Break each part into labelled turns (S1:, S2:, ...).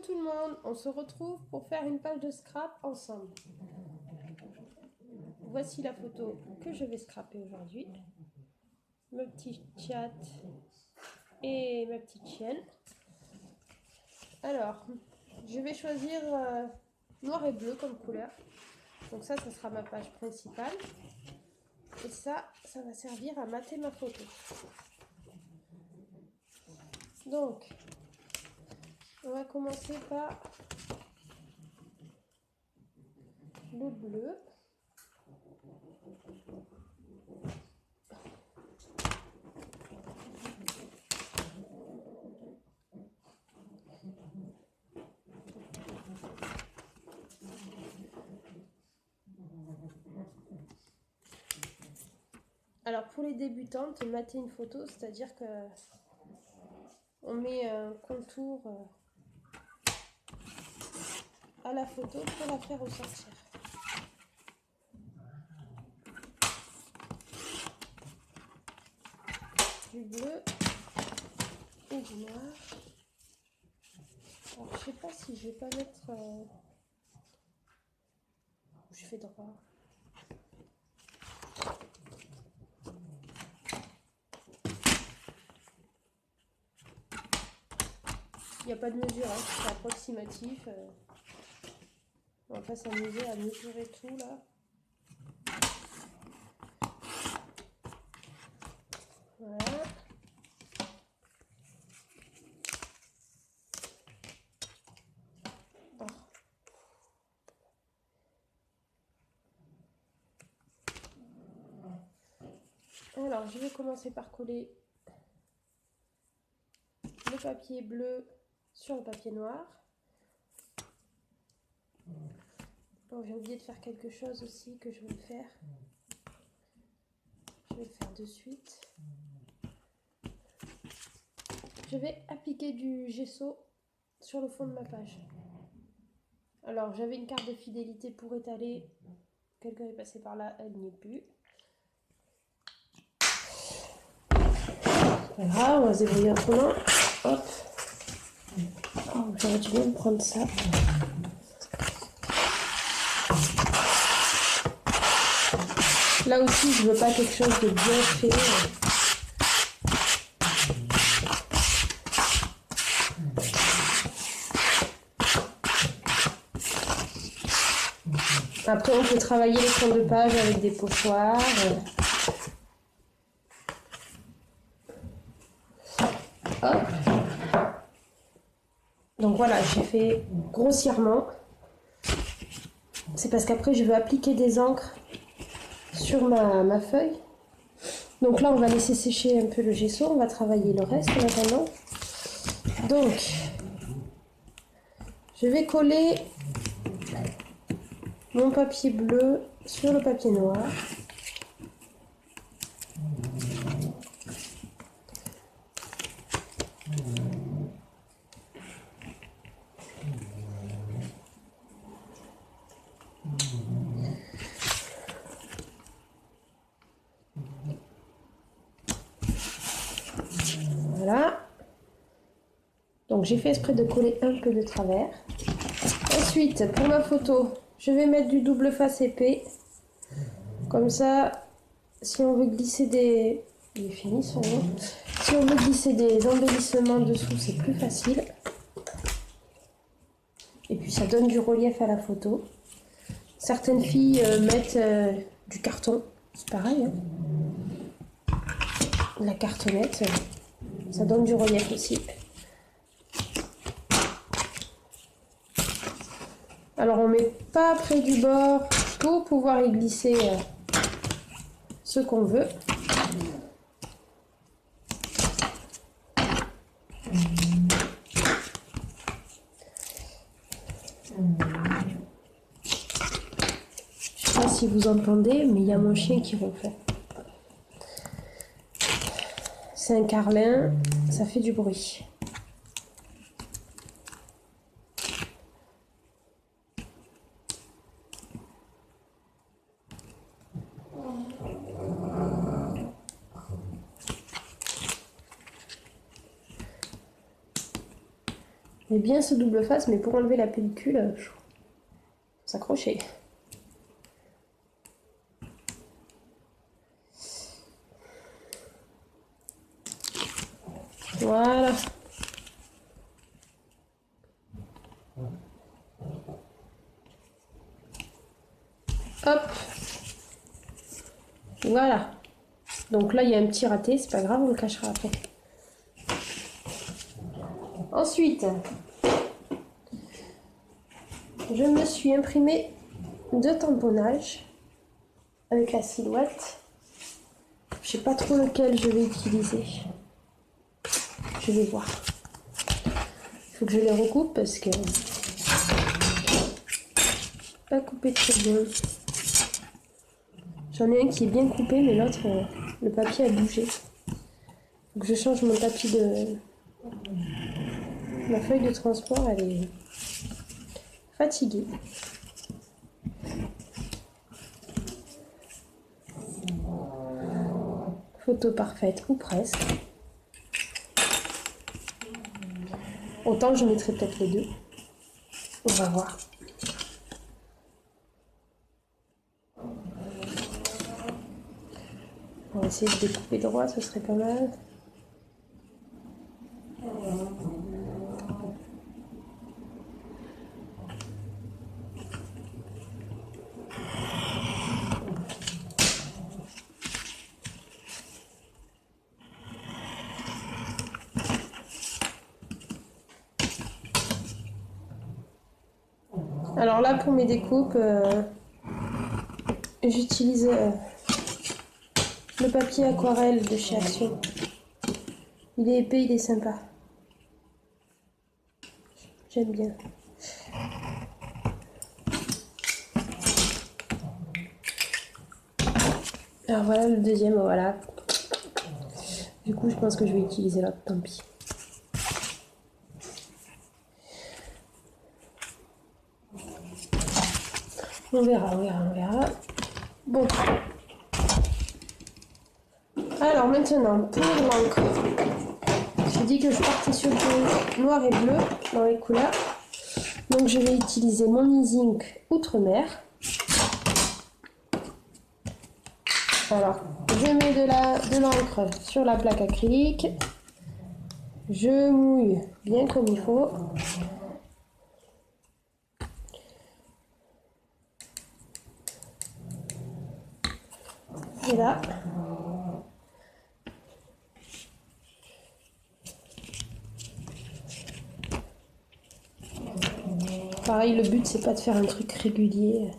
S1: Tout le monde, on se retrouve pour faire une page de scrap ensemble. Voici la photo que je vais scraper aujourd'hui. Mon petit chat et ma petite chienne. Alors, je vais choisir noir et bleu comme couleur. Donc ça sera ma page principale. Et ça va servir à mater ma photo. Donc, on va commencer par le bleu. Alors pour les débutantes, mater une photo, c'est-à-dire que on met un contour à la photo pour la faire ressortir. Du bleu et du noir. Alors je sais pas si je vais pas mettre... Je fais droit. Il n'y a pas de mesure, hein, c'est approximatif. On va pas s'amuser à mesurer tout là. Voilà. Alors, je vais commencer par coller le papier bleu sur le papier noir. Bon, j'ai oublié de faire quelque chose aussi que je vais faire. Je vais le faire de suite. Je vais appliquer du gesso sur le fond de ma page. Alors, j'avais une carte de fidélité pour étaler. Quelqu'un est passé par là, elle n'y est plus. Pas grave, on va se débrouiller autrement. Hop. Oh, j'aurais dû même prendre ça. Là aussi, je veux pas quelque chose de bien fait. Après, on peut travailler les fonds de page avec des pochoirs. Hop. Donc voilà, j'ai fait grossièrement. C'est parce qu'après, je veux appliquer des encres sur ma feuille. Donc là, on va laisser sécher un peu le gesso. On va travailler le reste en attendant. Donc, je vais coller mon papier bleu sur le papier noir. Voilà. Donc j'ai fait exprès de coller un peu de travers. Ensuite, pour ma photo, je vais mettre du double face épais. Comme ça, si on veut glisser des... Il est fini son nom. Si on veut glisser des embellissements dessous, c'est plus facile. Et puis ça donne du relief à la photo. Certaines filles mettent du carton. C'est pareil, hein. La cartonnette, ça donne du relief aussi. Alors on met pas près du bord pour pouvoir y glisser ce qu'on veut. Je sais pas si vous entendez, mais il y a mon chien qui ronfle. C'est un carlin, ça fait du bruit. J'aimerais bien ce double face, mais pour enlever la pellicule, faut s'accrocher. Voilà. Hop. Voilà. Donc là, il y a un petit raté, c'est pas grave, on le cachera après. Ensuite, je me suis imprimé 2 tamponnages avec la silhouette. Je sais pas trop lequel je vais utiliser. Je vais voir. Il faut que je les recoupe parce que pas coupé très bien. J'en ai un qui est bien coupé, mais l'autre, le papier a bougé. Faut que je change mon tapis de... Ma feuille de transport, elle est fatiguée. Photo parfaite, ou presque. Autant je mettrai peut-être les deux. On va voir. On va essayer de découper droit, ce serait pas mal. Alors là, pour mes découpes, j'utilise le papier aquarelle de chez Action. Il est épais, il est sympa. J'aime bien. Alors voilà le deuxième, voilà. Du coup, je pense que je vais utiliser l'autre, tant pis. On verra, on verra, on verra. Bon. Alors maintenant, pour l'encre, j'ai dit que je partais sur du noir et bleu dans les couleurs. Donc je vais utiliser mon Ink Outre-mer. Alors, je mets de l'encre sur la plaque acrylique. Je mouille bien comme il faut. Et là, pareil, le but c'est pas de faire un truc régulier.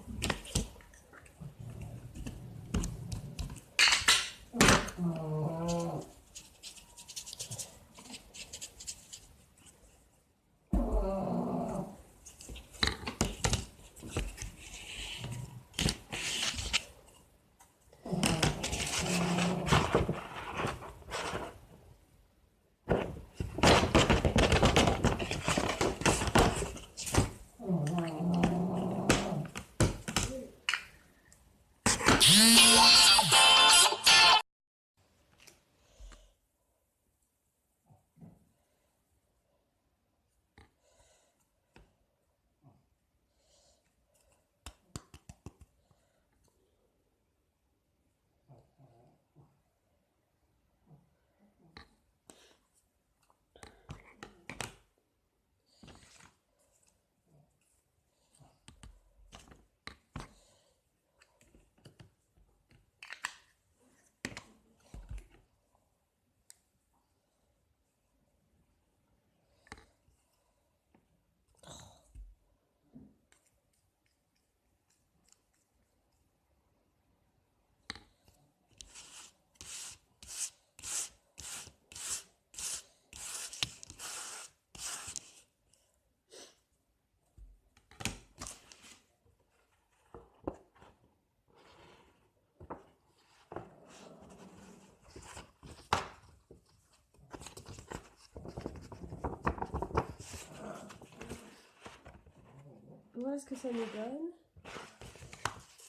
S1: Voilà ce que ça nous donne.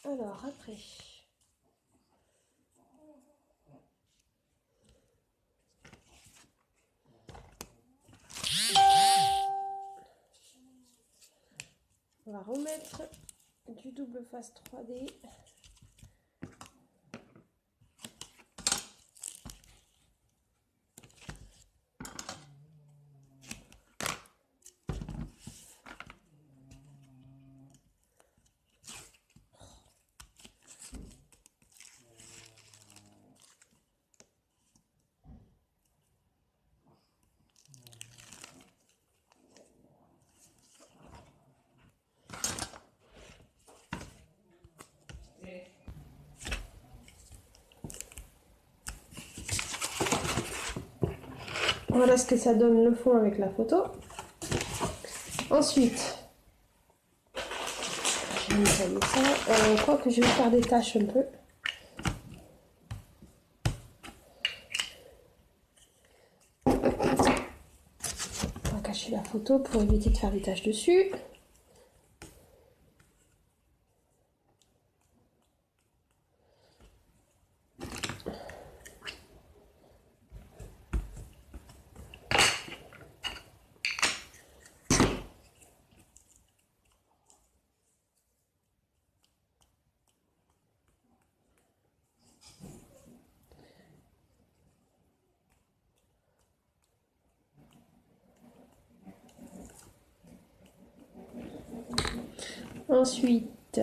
S1: Alors après, On va remettre du double face 3D. Voilà ce que ça donne le fond avec la photo. Ensuite, je vais nettoyer ça. Je crois que je vais faire des taches un peu. On va cacher la photo pour éviter de faire des taches dessus. Ensuite,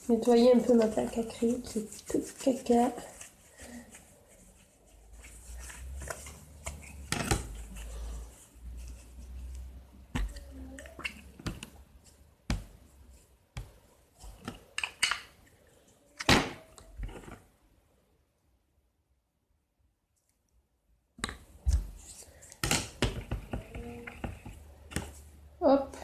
S1: nettoyer un peu ma plaque acrylique qui est toute caca. Hop.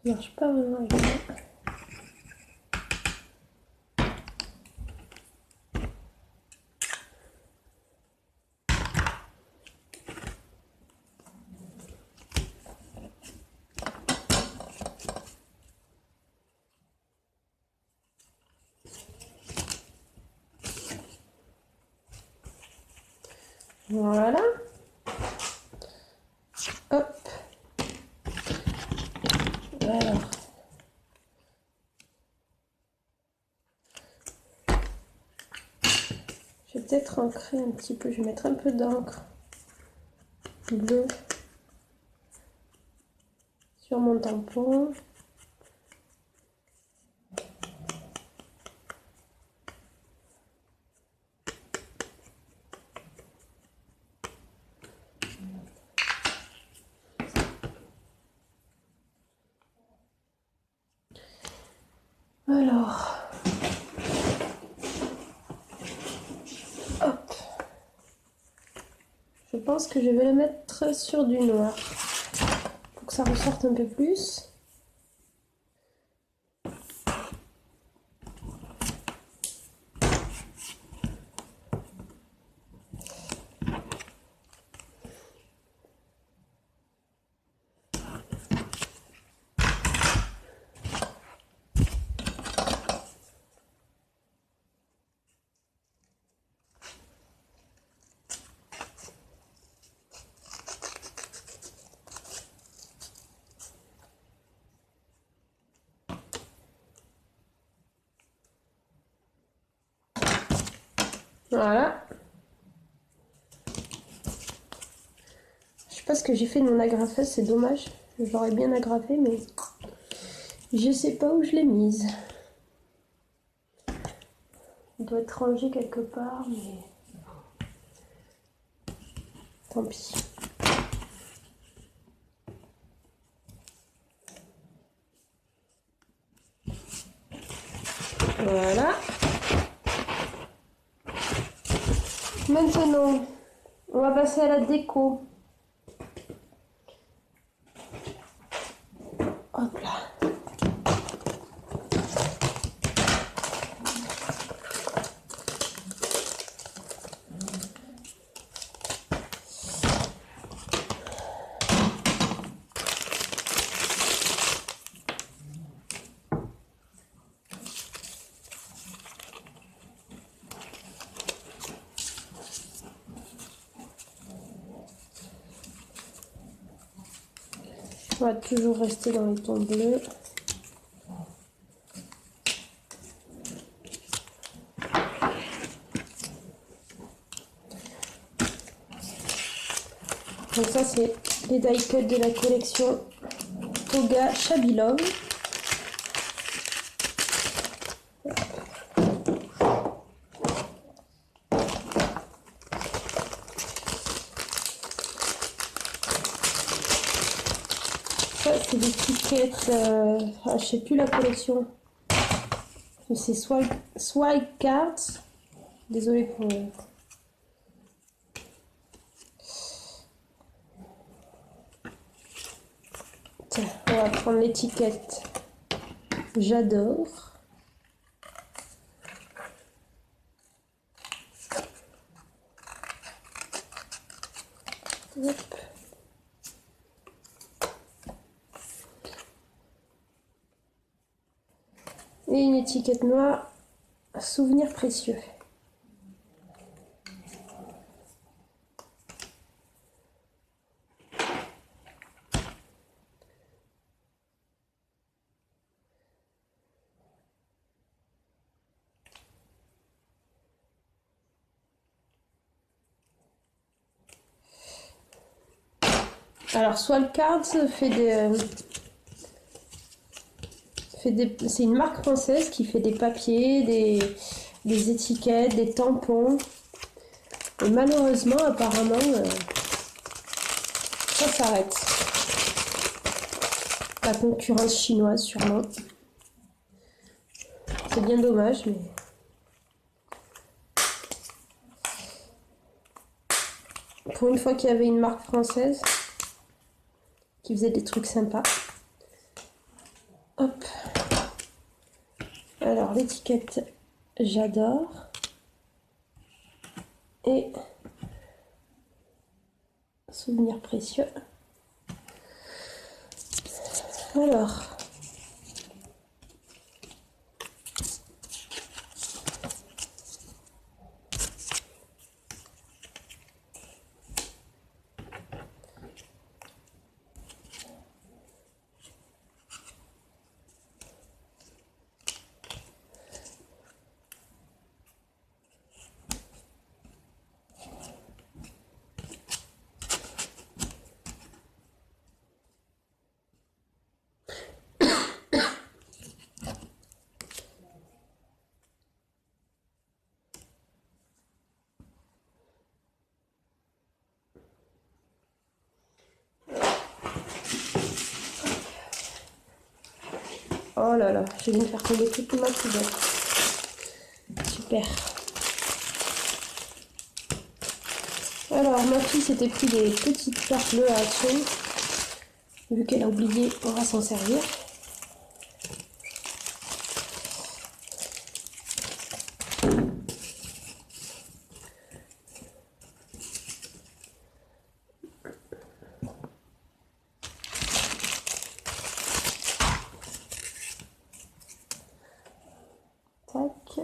S1: Ça marche pas vraiment avec ça. Voilà. Hop. Alors. Je vais peut-être ancrer un petit peu. Je vais mettre un peu d'encre bleue sur mon tampon. Alors, hop. Je pense que je vais le mettre sur du noir pour que ça ressorte un peu plus. Voilà. Je sais pas ce que j'ai fait de mon agrafeuse, c'est dommage. Je l'aurais bien agrafé, mais je sais pas où je l'ai mise. Il doit être rangé quelque part, mais tant pis. Voilà. Maintenant, on va passer à la déco. Hop là. On va toujours rester dans les tons bleus. Donc ça c'est les die cuts de la collection Toga Shabby Love. Ça c'est des tickets, je sais plus la collection. C'est Swag Cards. Désolée pour... Tiens, on va prendre l'étiquette. J'adore. Hop. Et une étiquette noire, souvenir précieux. Alors, Swag Cards c'est une marque française qui fait des papiers, des étiquettes, des tampons. Et malheureusement, apparemment, ça s'arrête. La concurrence chinoise, sûrement. C'est bien dommage, mais... Pour une fois qu'il y avait une marque française qui faisait des trucs sympas. Hop. Alors, l'étiquette, j'adore. Et souvenir précieux. Alors, oh là là, je vais me faire tomber toute ma couverte. Super. Alors, ma fille s'était pris des petites cartes bleues à action. Vu qu'elle a oublié, on va s'en servir. Tac.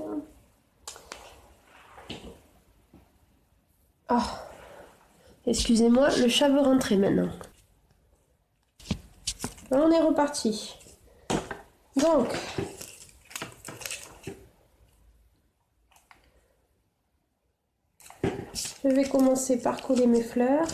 S1: Ah, excusez-moi, le chat veut rentrer maintenant. On est reparti. Donc, je vais commencer par coller mes fleurs.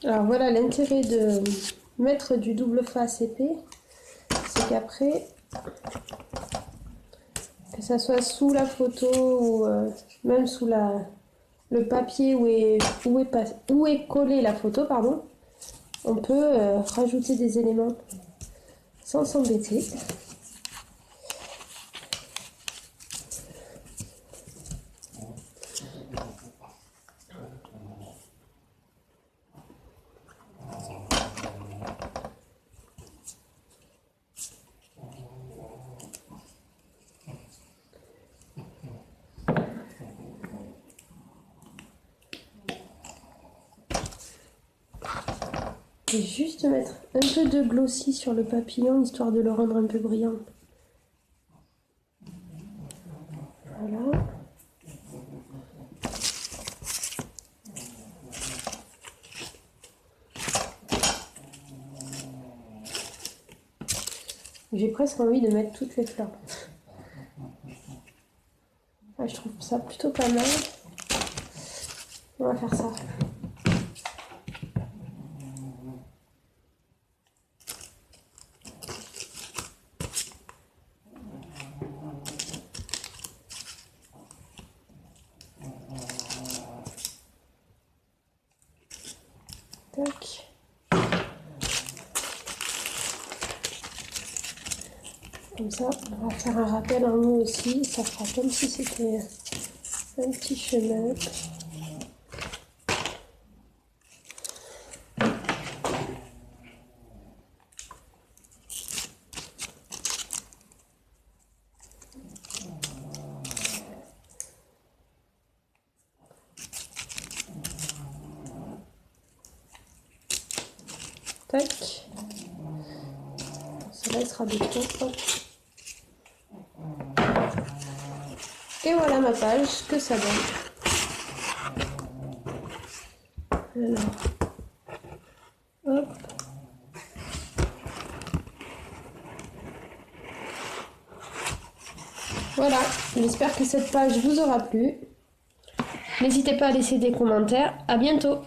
S1: Alors voilà, l'intérêt de mettre du double face épais, c'est qu'après, que ça soit sous la photo ou même sous le papier où est collée la photo, pardon, on peut rajouter des éléments sans s'embêter. Je vais juste mettre un peu de glossy sur le papillon, histoire de le rendre un peu brillant. Voilà. J'ai presque envie de mettre toutes les fleurs. Ah, je trouve ça plutôt pas mal. On va faire ça. Tac. Comme ça, on va faire un rappel en haut aussi. Ça fera comme si c'était un petit chemin. Tac. Ça là, sera de trop. Et voilà ma page, que ça donne. Alors, hop. Voilà, j'espère que cette page vous aura plu. N'hésitez pas à laisser des commentaires. À bientôt!